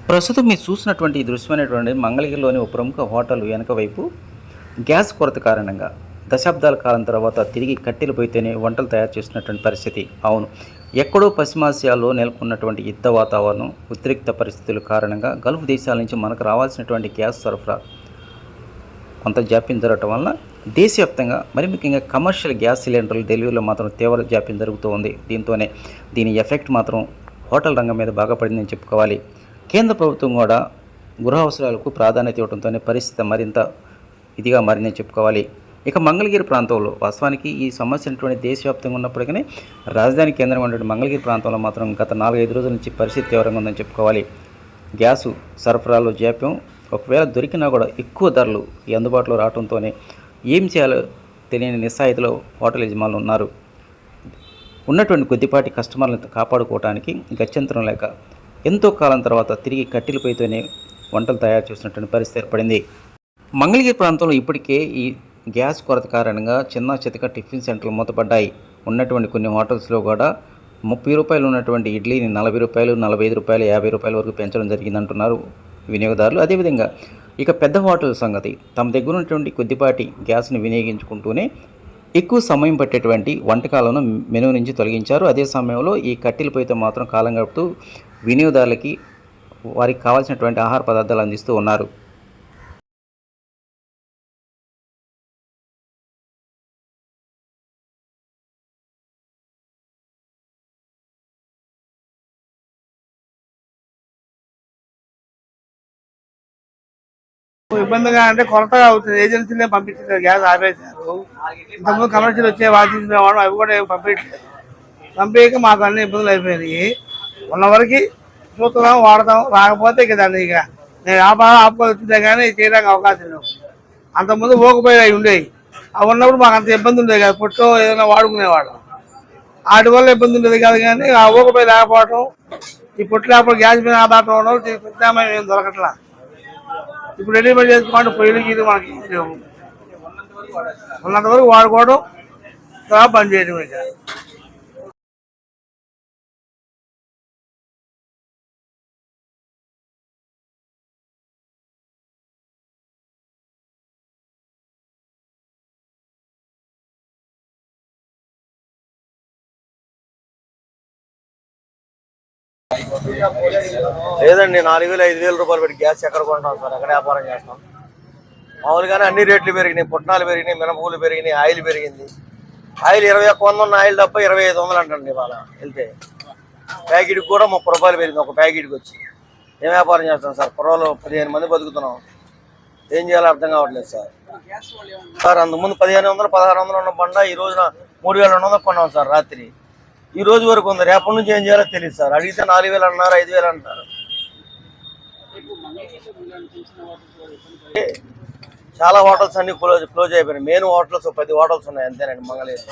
ప్రస్తుతం మీరు చూసినటువంటి ఈ దృశ్యమైనటువంటి మంగళగిరిలోని ఒక ప్రముఖ హోటల్ వెనక వైపు గ్యాస్ కొరత కారణంగా దశాబ్దాల కాలం తర్వాత తిరిగి కట్టెలు పొయ్యితోనే వంటలు తయారు చేస్తున్నటువంటి పరిస్థితి. అవును, ఎక్కడో పశ్చిమాసియాలో నెలకొన్నటువంటి యుద్ధ వాతావరణం, ఉద్రిక్త పరిస్థితుల కారణంగా గల్ఫ్ దేశాల నుంచి మనకు రావాల్సినటువంటి గ్యాస్ సరఫరా కొంత జాప్యం జరగటం వలన దేశవ్యాప్తంగా మరి ముఖ్యంగా కమర్షియల్ గ్యాస్ సిలిండర్ల డెలివరీలో మాత్రం తీవ్ర జాప్యం జరుగుతూ ఉంది. దీని ఎఫెక్ట్ మాత్రం హోటల్ రంగం మీద బాగా పడిందని చెప్పుకోవాలి. కేంద్ర ప్రభుత్వం కూడా గృహ అవసరాలకు ప్రాధాన్యత ఇవ్వడంతోనే పరిస్థితి మరింత ఇదిగా మారిందని చెప్పుకోవాలి. ఇక మంగళగిరి ప్రాంతంలో వాస్తవానికి ఈ సమస్య అనేటువంటి దేశవ్యాప్తంగా ఉన్నప్పటికీ రాజధాని కేంద్రంగా ఉన్నటువంటి మంగళగిరి ప్రాంతంలో మాత్రం గత 4-5 రోజుల నుంచి పరిస్థితి తీవ్రంగా ఉందని చెప్పుకోవాలి. గ్యాసు సరఫరాలో జాప్యం, ఒకవేళ దొరికినా కూడా ఎక్కువ ధరలు ఈ అందుబాటులో రావడంతోనే ఏం చేయాలో తెలియని నిస్సాయితలో హోటల్ యజమానులు ఉన్నారు. ఉన్నటువంటి కొద్దిపాటి కస్టమర్లను కాపాడుకోవడానికి గత్యంతరం లేక ఎంతో కాలం తర్వాత తిరిగి కట్టెల పొయ్యితోనే వంటలు తయారు చేస్తున్నటువంటి పరిస్థితి ఏర్పడింది. మంగళగిరి ప్రాంతంలో ఇప్పటికే ఈ గ్యాస్ కొరత కారణంగా చిన్న చితక టిఫిన్ సెంటర్లు మూతపడ్డాయి. ఉన్నటువంటి కొన్ని హోటల్స్లో కూడా 30 రూపాయలు ఉన్నటువంటి ఇడ్లీని 40 రూపాయలు, 45 రూపాయలు, 50 రూపాయల వరకు పెంచడం జరిగిందంటున్నారు వినియోగదారులు. అదేవిధంగా ఇక పెద్ద హోటల్ సంగతి, తమ దగ్గర ఉన్నటువంటి కొద్దిపాటి గ్యాస్ను వినియోగించుకుంటూనే ఎక్కువ సమయం పట్టేటువంటి వంటకాలను మెనూ నుంచి తొలగించారు. అదే సమయంలో ఈ కట్టెల పొయ్యితో మాత్రం కాలం గడుపుతూ వినియోగదారులకి వారికి కావాల్సినటువంటి ఆహార పదార్థాలు అందిస్తూ ఉన్నారు. ఇబ్బందిగా అంటే కొరతగా అవుతుంది. ఏజెన్సీలే పంపించారు, గ్యాస్ ఆపేశారు. ఇంతకుముందు కమర్షియల్ వచ్చే వాళ్ళు తీసుకునేవాడు, అవి కూడా పంపించలేదు. పంపించక మాకు అన్ని ఇబ్బందులు అయిపోయినాయి. ఉన్న వరకు చూస్తున్నాం, వాడతాం. రాకపోతే ఇక దాన్ని ఇక నేను ఆపుకొని వచ్చిందే కానీ చేయడానికి అవకాశం లేవు. అంతకుముందు ఓకపోయి అవి ఉండేవి. అవి ఉన్నప్పుడు మాకు అంత ఇబ్బంది ఉండేది కాదు. పొట్టో ఏదైనా వాడుకునేవాళ్ళం, వాటి వల్ల ఇబ్బంది ఉండేది కాదు. కానీ ఆ ఓకపోయి లేకపోవడం, ఈ పొట్టు లేకపోతే గ్యాస్ మీద ఆధారం ఉండడం ప్రత్యామ్నాయం ఏం దొరకట్లా. ఇప్పుడు రెడీమేడ్ చేసుకోమంటే పొయ్యిలు గీలు మనకి లేవు. ఉన్నంత వరకు వాడుకోవడం, తర్వాత బంద్ చేయడం. ఇక లేదండి, 4,000-5,000 రూపాయలు పెట్టి గ్యాస్ ఎక్కడ కొంటాం సార్? ఎక్కడ వ్యాపారం చేస్తాం? మామూలుగానే అన్ని రేట్లు పెరిగినాయి. పుట్నాలు పెరిగినాయి, మినపగులు పెరిగినాయి, ఆయిల్ పెరిగింది. ఆయిల్ 2100 ఉన్న ఆయిల్ తప్ప 2,500 అంటండి ఇవాళ వెళ్తే. ప్యాకెట్కి కూడా 30 రూపాయలు పెరిగింది ఒక ప్యాకెట్కి వచ్చి. ఏం వ్యాపారం చేస్తాం సార్? కుర్రలు 15 మంది బతుకుతున్నాం, ఏం చేయాలో అర్థం కావట్లేదు సార్. అంతకుముందు 1,500, 1,600 ఉన్న బండ ఈ రోజున 3,200 కొన్నాం సార్ రాత్రి. ఈ రోజు వరకు ఉంది, రేపటి నుంచి ఏం చేయాలో తెలియదు సార్. అడిగితే 4,000 అన్నారు, 5,000 అంటారు. చాలా హోటల్స్ అన్ని క్లోజ్ అయిపోయినాయి. మెయిన్ హోటల్స్ 10 హోటల్స్ ఉన్నాయి అంతేనండి మంగళగిరి.